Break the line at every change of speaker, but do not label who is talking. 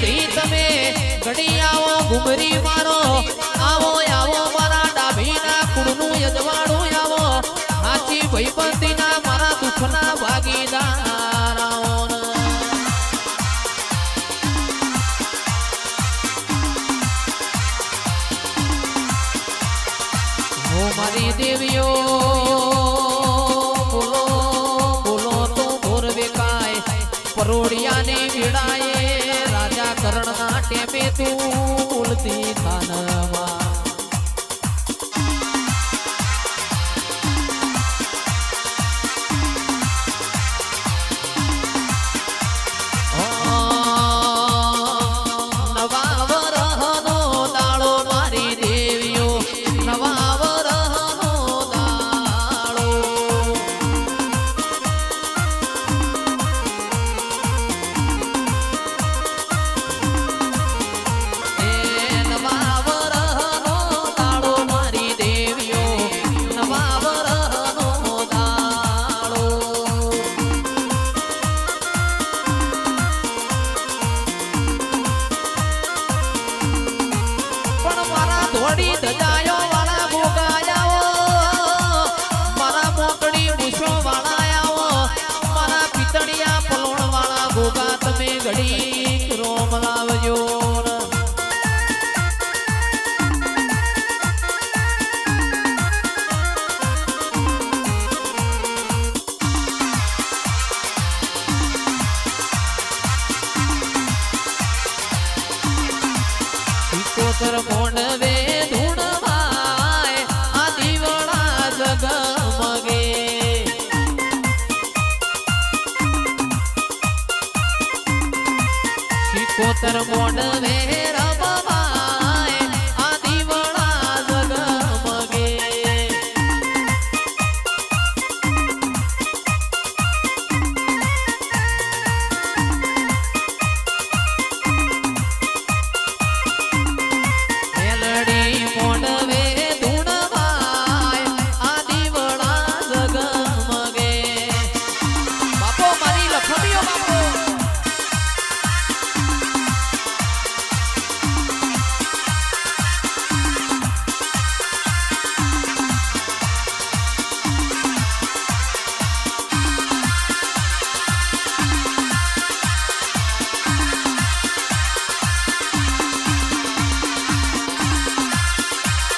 બધી તમે ઘડી આવો ઘુમરી મારો આવો આવો મારા ડાભીના કુળનું યજવાડું આવો સાચી ભઈબંધીના મારા દુઃખના ભાગીદાર આવો મારી દેવીઓ બોલો બોલો તો ભોર વેકાય પરોડિયાની વેળાએ રાજા કરણના ટેમે તું બોલતી થાનવા ધોડી ધજાયો વાળા ગોગાયાઓ મારા મોકડી મૂછો વાળાયાઓ મારા પિતળિયા પલોણ વાળા ગોગા તમે ઘડી રોમ લાવજો કોતર મોંડવે ધૂણવાય આ દીવડા જગમગે કોતર મોંડવે